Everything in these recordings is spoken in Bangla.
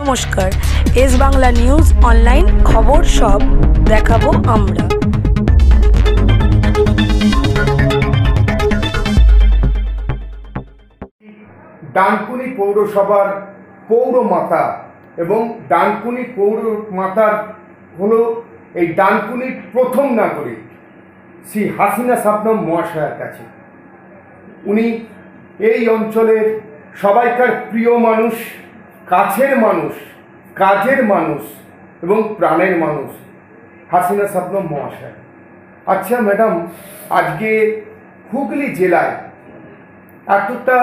নমস্কার, এস বাংলা নিউজ অনলাইন খবর সব দেখাবো আমরা। ডানকুনি পৌরসভার পৌরমাতা এবং ডানকুনি পৌরমাতার হলো এই ডানকুনির প্রথম নাগরিক শ্রী হাসিনা শাবনম মহাশয়ের কাছে। উনি এই অঞ্চলের সবাইকার প্রিয় মানুষ, কাছের মানুষ, কাজের মানুষ এবং প্রাণের মানুষ হাসিনা শাবনম মহাশয়। আচ্ছা ম্যাডাম, আজকে হুগলি জেলায় এতটা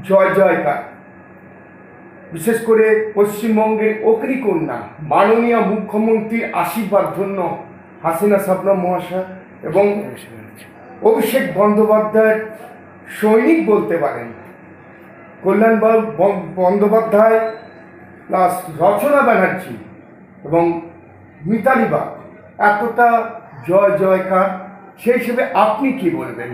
জয় জয়কার, বিশেষ করে পশ্চিমবঙ্গের অগ্নিকন্যা মাননীয় মুখ্যমন্ত্রীর আশীর্বাদ ধন্য হাসিনা শাবনম মহাশয় এবং অভিষেক বন্দ্যোপাধ্যায়ের সৈনিক বলতে পারেন কল্যাণ বন্দ্যোপাধ্যায় প্লাস রচনা ব্যানার্জি এবং মিতালি বাগ, এতটা জয় জয়কার, সেই হিসেবে আপনি কি বলবেন?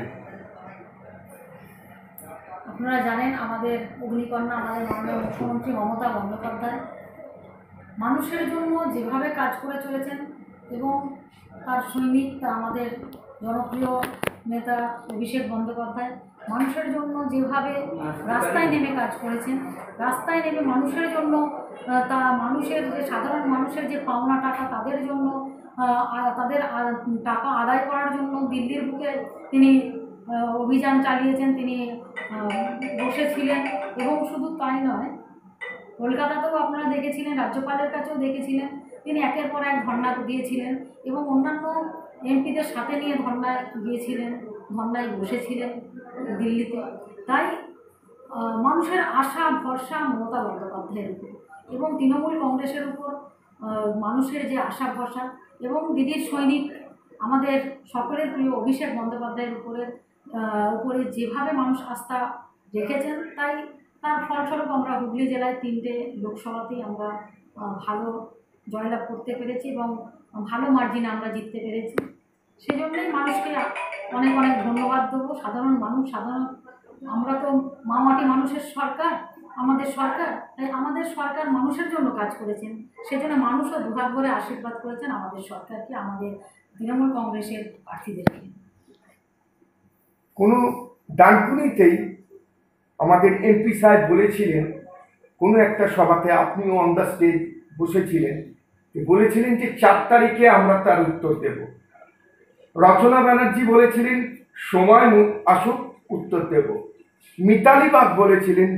আপনারা জানেন আমাদের অগ্নিকন্যা আমাদের মাননীয় মুখ্যমন্ত্রী মমতা বন্দ্যোপাধ্যায় মানুষের জন্য যেভাবে কাজ করে চলেছেন এবং তার সৈনিক আমাদের জনপ্রিয় নেতা অভিষেক বন্দ্যোপাধ্যায় মানুষের জন্য যেভাবে রাস্তায় নেমে কাজ করেছেন, রাস্তায় নেমে মানুষের জন্য তা মানুষের যে সাধারণ মানুষের যে পাওনা টাকা তাদের জন্য তাদের টাকা আদায় করার জন্য দিল্লির বুকে তিনি অভিযান চালিয়েছেন, তিনি বসেছিলেন। এবং শুধু তাই নয়, কলকাতাতেও আপনারা দেখেছিলেন, রাজ্যপালের কাছেও দেখেছিলেন, তিনি একের পর এক ধর্ণা দিয়েছিলেন এবং অন্যান্য এমপিদের সাথে নিয়ে ধর্ণায় গিয়েছিলেন, ধর্ণায় বসেছিলেন দিল্লিতে। তাই মানুষের আশা ভরসা মমতা বন্দ্যোপাধ্যায়ের উপর এবং তৃণমূল কংগ্রেসের উপর মানুষের যে আশা ভরসা এবং দিদির সৈনিক আমাদের সকলের প্রিয় অভিষেক বন্দ্যোপাধ্যায়ের উপরে যেভাবে মানুষ আস্থা রেখেছেন, তাই তার ফলস্বরূপ আমরা হুগলি জেলায় 3টে লোকসভাতেই আমরা ভালো জয়লাভ করতে পেরেছি এবং ভালো মার্জিনে আমরা জিততে পেরেছি। সেজন্যই মানুষকে অনেক অনেক ধন্যবাদ দেবো। সাধারণ আমরা তো মামাটি মানুষের সরকার, আমাদের সরকার, তাই আমাদের সরকার মানুষের জন্য কাজ করেছেন, সেজন্য মানুষও দুহাত ভরে আশীর্বাদ করেছেন আমাদের সরকারকে, আমাদের তৃণমূল কংগ্রেসের প্রার্থীদেরকে। কোনো ডানকুনিতেই আমাদের এমপি সাহেব বলেছিলেন, কোনো একটা সভাতে আপনিও অন দ্য স্টেজ বসেছিলেন, বলেছিলেন যে 4 তারিখে আমরা তার উত্তর দেব। রচনা ব্যানার্জি বলেছিলেন সময় আসুক উত্তর দেব। মিতালি বাগ বলেছিলেন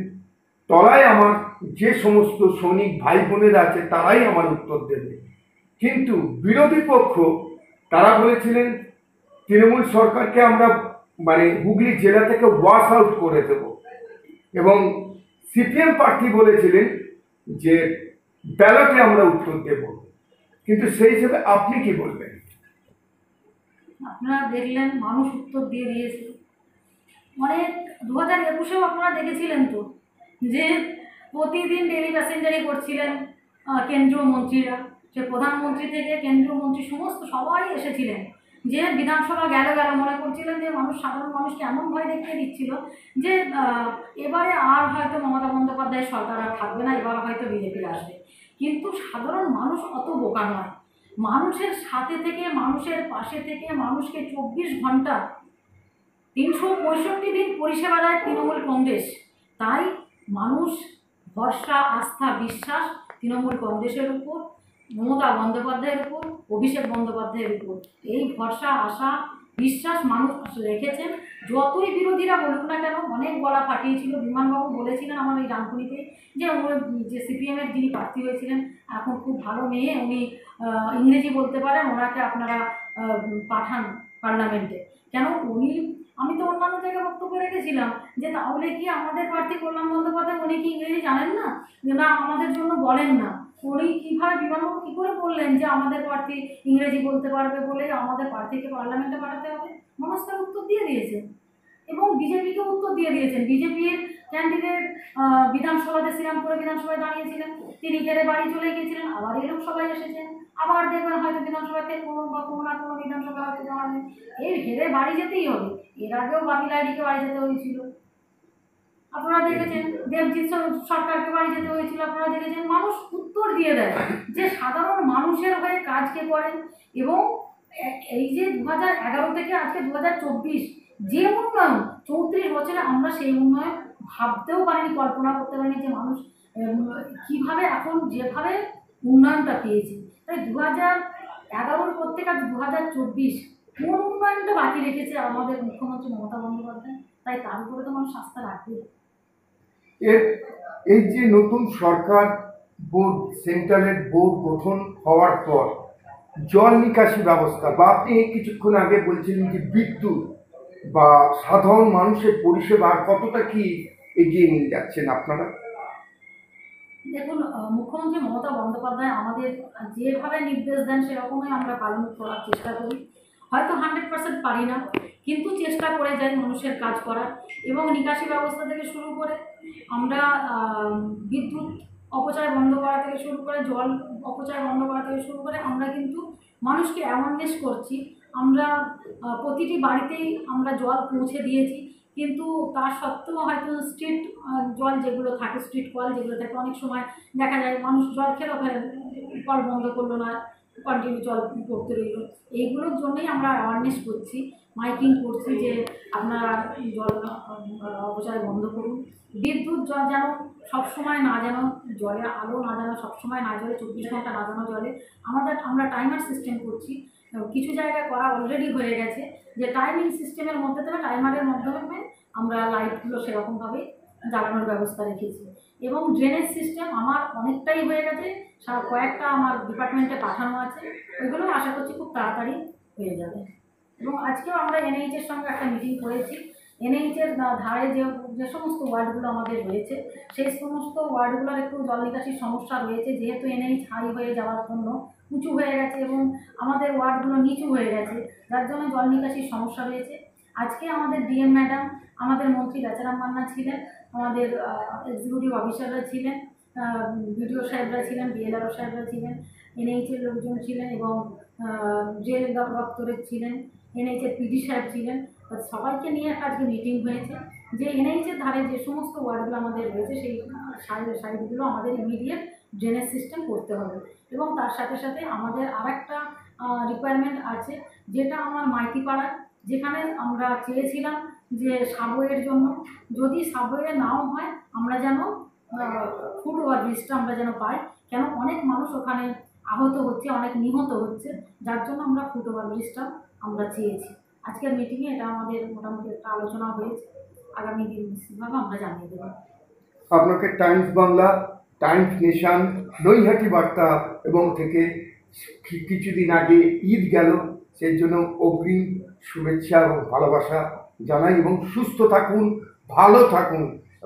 তলায় আমার যে সমস্ত সৈনিক ভাই বোনেরা আছে তারাই আমার উত্তর দেবে। কিন্তু বিরোধী পক্ষ তারা বলেছিলেন তৃণমূল সরকারকে আমরা হুগলি জেলা থেকে ওয়াশ আউট করে দেব এবং সিপিএম প্রার্থী বলেছিলেন যে ব্যালটে আমরা উত্তর দেব। কিন্তু সেই হিসেবে আপনি কি বলবেন? আপনারা দেখলেন মানুষ উত্তর দিয়ে দিয়েছে। 2021-এও আপনারা দেখেছিলেন তো যে প্রতিদিন ডেলি প্যাসেঞ্জারি করছিলেন কেন্দ্রীয় মন্ত্রীরা, সে প্রধানমন্ত্রী থেকে কেন্দ্রীয় মন্ত্রী সমস্ত সবাই এসেছিলেন। যে বিধানসভা গেল মনে করছিলেন যে সাধারণ মানুষকে এমন ভয় দেখিয়ে দিচ্ছিল যে এবারে আর হয়তো মমতা বন্দ্যোপাধ্যায়ের সরকার আর থাকবে না, এবার হয়তো বিজেপি আসবে। কিন্তু সাধারণ মানুষ অত বোকা নয়, মানুষের সাথে থেকে, মানুষের পাশে থেকে, মানুষকে 24 ঘন্টা 365 দিন পরিষেবা দেয় তৃণমূল কংগ্রেস। তাই মানুষ ভরসা, আস্থা, বিশ্বাস তৃণমূল কংগ্রেসের উপর, মমতা বন্দ্যোপাধ্যায়ের উপর, অভিষেক বন্দ্যোপাধ্যায়ের উপর। এই ভরসা, আশা, বিশ্বাস মানুষ রেখেছেন। যতই বিরোধীরা বলুক না কেন, অনেক গলা ফাটিয়েছিল। বিমানবাবু বলেছিলেন আমার এই ডানকুনিতে যে সিপিএমের যিনি প্রার্থী হয়েছিলেন এখন খুব ভালো মেয়ে, উনি ইংরেজি বলতে পারেন, ওনাকে আপনারা পাঠান পার্লামেন্টে। কেন আমি তো অন্যান্য জায়গায় বক্তব্য রেখেছিলাম যে তাহলে কি আমাদের প্রার্থী কল্যাণ বন্দ্যোপাধ্যায় উনি কি ইংরেজি জানেন না, না আমাদের জন্য বলেন না? উনি কীভাবে, বিমানবাবু কী করে বললেন যে আমাদের প্রার্থী ইংরেজি বলতে পারবে বলে আমাদের প্রার্থীকে পার্লামেন্টে পাঠাতে হবে? মানুষ তার উত্তর দিয়ে দিয়েছেন এবং বিজেপিকে উত্তর দিয়ে দিয়েছেন। বিজেপির ক্যান্ডিডেট বিধানসভাতে শ্রীরামপুরে বিধানসভায় দাঁড়িয়েছিলেন, তিনি হেরে বাড়ি চলে গিয়েছিলেন, আবার এই লোকসভায় এসেছেন, আবার দেখবেন হয়তো বিধানসভাতে কোনো না কোনো বিধানসভা হয়তো দাঁড়াবেন। এই হেরে বাড়ি যেতেই হবে। এর আগেও বাবিলা আইডিকে বাড়ি যেতে হয়েছিল। আপনারা দেখেছেন দেবজিৎ সরকারকে বাড়ি যেতে হয়েছিল, আপনারা দেখেছেন মানুষ উত্তর দিয়ে দেয় যে সাধারণ মানুষের হয়ে কাজ কে করেন। এবং এই যে 2011 থেকে আজকে 2024 যে উন্নয়ন 34 বছরে আমরা সেই উন্নয়ন ভাবতেও পারিনি, কল্পনা করতে পারিনি যে মানুষ কীভাবে এখন যেভাবে উন্নয়নটা পেয়েছে। তাই 2011 পর থেকে আজ 2024 কোন উন্নয়নটা বাকি রেখেছে আমাদের মুখ্যমন্ত্রী মমতা বন্দ্যোপাধ্যায়, তাই তার উপরে তো মানুষ আস্থা রাখবে। এর এই যে নতুন সরকার বোর্ড, সেন্ট্রালের বোর্ড গঠন হওয়ার পর জল নিকাশি ব্যবস্থা বা আপনি কিছুক্ষণ আগে বলছিলেন যে বিদ্যুৎ বা সাধারণ মানুষের পরিষেবা কতটা কি এগিয়ে নিয়ে যাচ্ছেন আপনারা? দেখুন, মুখ্যমন্ত্রী মমতা বন্দ্যোপাধ্যায় আমাদের যেভাবে নির্দেশ দেন সেরকমই আমরা পালন করার চেষ্টা করি। হয়তো 100% পারি না, কিন্তু চেষ্টা করে যাই মানুষের কাজ করার। এবং নিকাশি ব্যবস্থা থেকে শুরু করে আমরা বিদ্যুৎ অপচয় বন্ধ করা থেকে শুরু করে জল অপচয় বন্ধ করা থেকে শুরু করে আমরা কিন্তু মানুষকে অ্যাওয়ারনেস করছি। আমরা প্রতিটি বাড়িতেই আমরা জল পৌঁছে দিয়েছি, কিন্তু তা সত্ত্বেও হয়তো স্ট্রিট জল যেগুলো থাকে, স্ট্রিট কল যেগুলো থাকে, অনেক সময় দেখা যায় মানুষ জল খেলো, কল বন্ধ করলো না, কন্টিনিউ জল পড়তে রইল। এইগুলোর জন্যই আমরা অ্যাওয়ারনেস করছি, মাইকিং করছি যে আপনারা জল অপচয় বন্ধ করুন। বিদ্যুৎ জল যেন সবসময় না, যেন জলে আলো না, যেন সবসময় না জ্বলে, 24 ঘন্টা না যেন জ্বলে। আমরা টাইমার সিস্টেম করছি, কিছু জায়গায় করা অলরেডি হয়ে গেছে যে টাইমিং সিস্টেমের মধ্যে থেকে টাইমারের মাধ্যমে আমরা লাইটগুলো সেরকমভাবে জ্বালানোর ব্যবস্থা রেখেছি। এবং ড্রেনেজ সিস্টেম আমার অনেকটাই হয়ে গেছে, কয়েকটা আমার ডিপার্টমেন্টে পাঠানো আছে, ওইগুলো আশা করছি খুব তাড়াতাড়ি হয়ে যাবে। এবং আজকেও আমরা এনএইচের সঙ্গে একটা মিটিং করেছি। এনএইচের ধারে যে সমস্ত ওয়ার্ডগুলো আমাদের রয়েছে সেই সমস্ত ওয়ার্ডগুলোর একটু জল নিকাশির সমস্যা রয়েছে, যেহেতু এনএইচ হাই হয়ে যাওয়ার জন্য উঁচু হয়ে গেছে এবং আমাদের ওয়ার্ডগুলো নিচু হয়ে গেছে, যার জন্য জল নিকাশির সমস্যা রয়েছে। আজকে আমাদের ডিএম ম্যাডাম, আমাদের মন্ত্রী রাজারাম মান্না ছিলেন, আমাদের এক্সিকিউটিভ অফিসাররা ছিলেন, বিডিও সাহেবরা ছিলেন, বিএলআরও সাহেবরা ছিলেন, এনএইচের লোকজন ছিলেন এবং জেল দপ্তরের ছিলেন, এনএইচের পিডি সাহেব ছিলেন। সবাইকে নিয়ে একটা আজকে মিটিং হয়েছে যে এনএইচের ধারে যে সমস্ত ওয়ার্ডগুলো আমাদের রয়েছে সেই সাইডগুলো আমাদের ইমিডিয়েট ড্রেনেজ সিস্টেম করতে হবে। এবং তার সাথে সাথে আমাদের আরেকটা রিকোয়ারমেন্ট আছে, যেটা আমার মাইতিপাড়ায়, যেখানে আমরা চেয়েছিলাম যে সাবওয়ের জন্য, যদি সাবওয়ে নাও হয় আমরা যেন ফুট ওভারব্রিজটা আমরা যেন পাই, কেন অনেক মানুষ ওখানে আহত হচ্ছে, অনেক নিহত হচ্ছে, যার জন্য আমরা ফুট ওভারব্রিজটা আমরা চেয়েছি। আজকের মিটিংয়ে এটা আমাদের মোটামুটি একটা আলোচনা হয়েছে, আগামী দিন নিশ্চিতভাবে আমরা জানিয়ে দেবো। আপনাকে Times Bangla, Times nation, Naihati বার্তা এবং থেকে কিছুদিন আগে ঈদ গেল, সেই জন্য অগ্রিম শুভেচ্ছা এবং ভালোবাসা জানাই এবং সুস্থ থাকুন, ভালো থাকুন।